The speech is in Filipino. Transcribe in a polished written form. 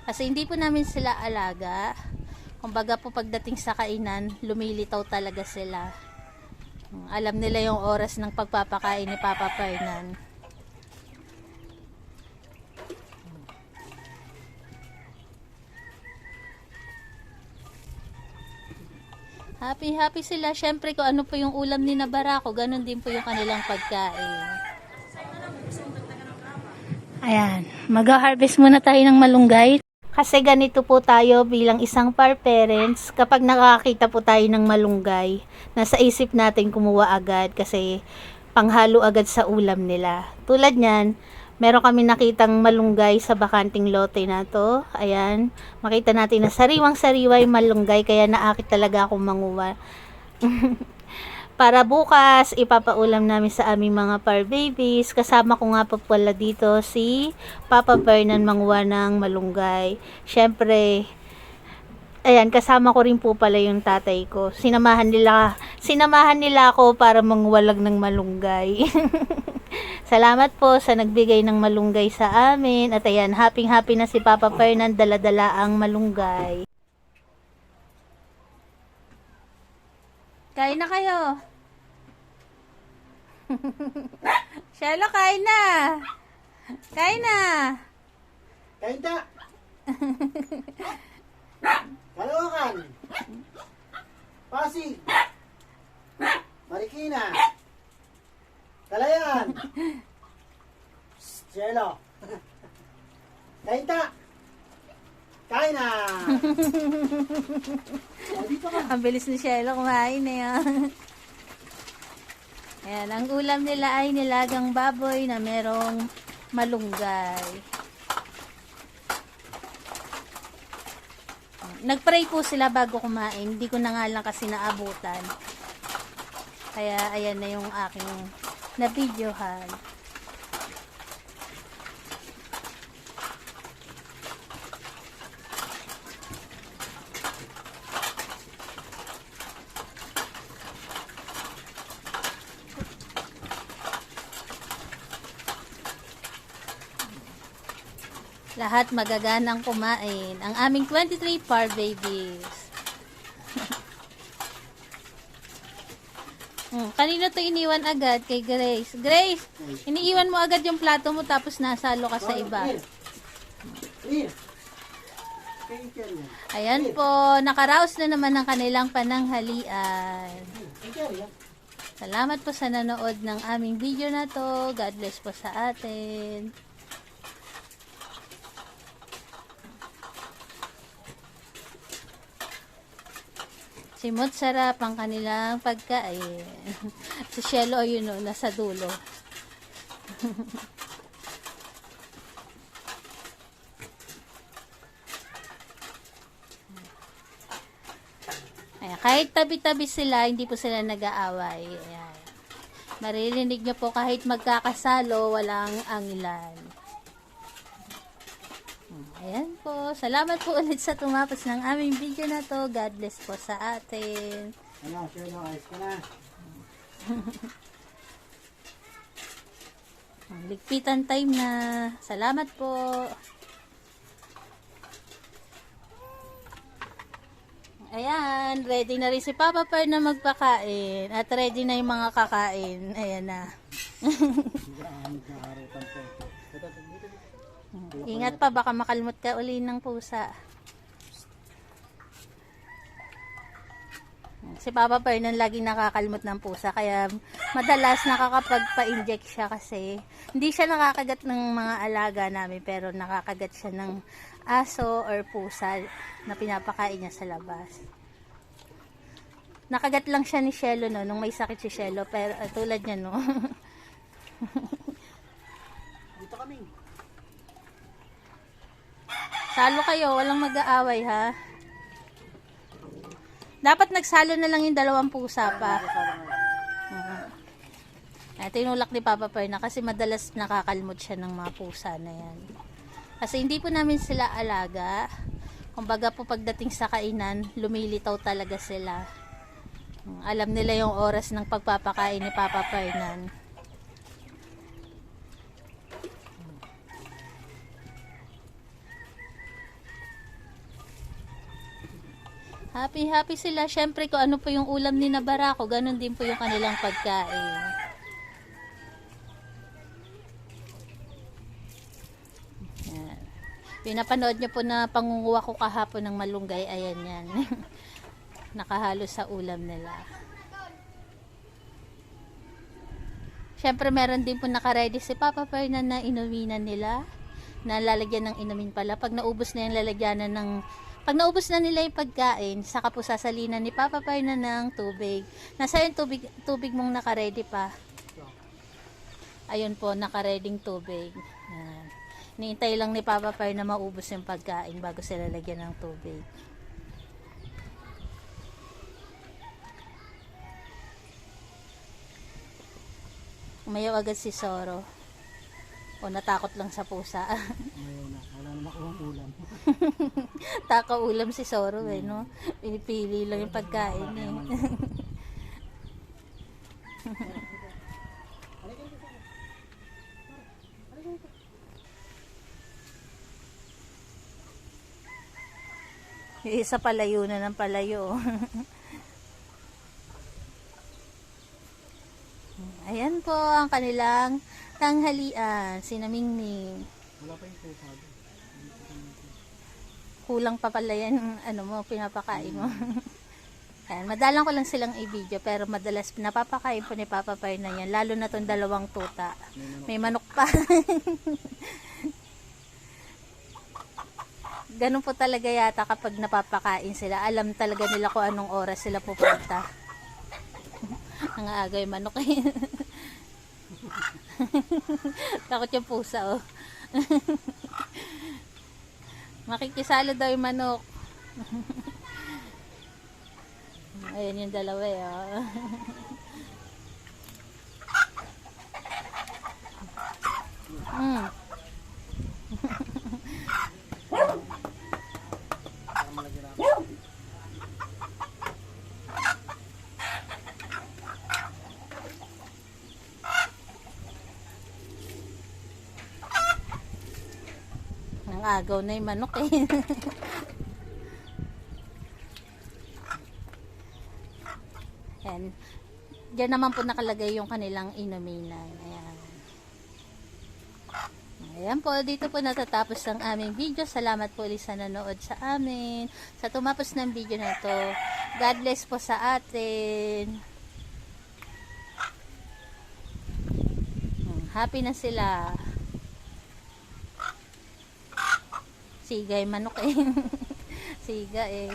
Kasi hindi po namin sila alaga. Kumbaga po pagdating sa kainan, lumilitaw talaga sila. Alam nila yung oras ng pagpapakain ni Papa Fernan. Happy sila. Syempre kung ano po yung ulam ni Nabarako, ganun din po yung kanilang pagkain. Ayan, mag-harvest muna tayo ng malunggay. Kasi ganito po tayo bilang isang par parents, kapag nakakita po tayo ng malunggay, nasa isip natin kumuha agad kasi panghalo agad sa ulam nila. Tulad niyan, meron kami nakitang malunggay sa bakanting lote na to. Ayan, makita natin na sariwang-sariwa yung malunggay, kaya naakit talaga akong manguha. Para bukas, ipapaulam namin sa aming mga par babies. Kasama ko nga po pala dito si Papa Fernan manguha ng malunggay. Syempre, ayan, kasama ko rin po pala yung tatay ko. Sinamahan nila ako para mangwalag ng malunggay. Salamat po sa nagbigay ng malunggay sa amin. At ayan, happy na si Papa Fernan, dala-dala ang malunggay. Kain na kayo. Shelo, kain na. Kain na. Kain ta! Kalawakan! Pasig! Marikina! Kalayan! Cielo! Kain ta! Kain na! O, dito ka! Ang bilis ni Shelo kumain na yan. Ayan, ang ulam nila ay nilagang baboy na merong malunggay. Nagpray po sila bago kumain. Hindi ko na nga lang kasi naabutan. Kaya ayan na yung aking na-videohan. Lahat magaganang kumain. Ang aming 23 par babies. Kanina to iniwan agad kay Grace. Grace, iniiwan mo agad yung plato mo tapos nasalo ka sa iba. Ayan po, nakaraos na naman ang kanilang pananghalian. Salamat po sa nanood ng aming video na to. God bless po sa atin. Simot sarap ang kanilang pagkain. Si Shelo, yun o, nasa dulo. Ayan, kahit tabi-tabi sila, hindi po sila nag-aaway. Ayan. Maririnig nyo po kahit magkakasalo, walang angilan. Ayan po. Salamat po ulit sa tumapos ng aming video na to. God bless po sa atin. Ano, Cielo, ayos ka na. Ligpitan time na. Salamat po. Ayan, ready na rin si Papa Per na magpakain. At ready na yung mga kakain. Ayan na. Ingat pa, baka makalmot ka uli ng pusa. Si Papa Fernan laging nakakalmot ng pusa, kaya madalas nakakapagpa-inject siya kasi hindi siya nakakagat ng mga alaga namin, pero nakakagat siya ng aso or pusa na pinapakain niya sa labas. Nakagat lang siya ni Shelo no, nung may sakit si Shelo, pero tulad niya no. Dito kami. Salo kayo, walang mag-aaway ha. Dapat nagsalo na lang yung dalawang pusa pa. Tinulak ni Papa Per na kasi madalas nakakalmot siya ng mga pusa na yan. Kasi hindi po namin sila alaga. Kumbaga po pagdating sa kainan, lumilitaw talaga sila. Alam nila yung oras ng pagpapakain ni Papa Fernan. Happy sila. Syempre kung ano po yung ulam ni na Barako, ganun din po yung kanilang pagkain. Yan. Pinapanood niyo po na pangunguha ko kahapon ng malunggay. Ayan yan. Nakahalo sa ulam nila. Syempre meron din po nakaready si Papa Fernan na inuminan nila. Na lalagyan ng inumin pala. Pag naubos na yung lalagyanan ng... Pag naubos na nila yung pagkain, saka po sasalinan ni Papa Fernan ng tubig. Nasa yung tubig mong nakaready pa. Ayun po, nakareding tubig. Yan. Niintay lang ni Papa Fer na maubos yung pagkain bago sila lagyan ng tubig. Umayaw agad si Soro. O natakot lang sa pusa. Ayaw na. Wala na makuha ulam. Taka ulam si Soro eh, no? Pinipili lang yung pagkain eh. Yung isa palayo na ng palayo. Ayan po ang kanilang tanghalian. Sinamingning. Wala pa yung pusa. Kulang pa pala yan, ano mo, pinapakain mo. Ayan, madalang ko lang silang i-video, pero madalas napapakain po ni Papa Fer na yan. Lalo na tong dalawang tuta. May manok pa. Ganun po talaga yata kapag napapakain sila. Alam talaga nila kung anong oras sila pupunta. Ang aga yung manok eh. Takot yung pusa oh. Makikisalo daw yung manok. Ayan yung dalawa eh oh. Para malagyan ako. Ang agaw na yung manok eh. Ayan. Diyan naman po nakalagay yung kanilang inuminan. Ayan. Ayan po, dito po natatapos ang aming video. Salamat po ulit sa nanood sa amin. Sa tumapos ng video na to. God bless po sa atin. Happy na sila. Siga yung manok eh. Siga eh.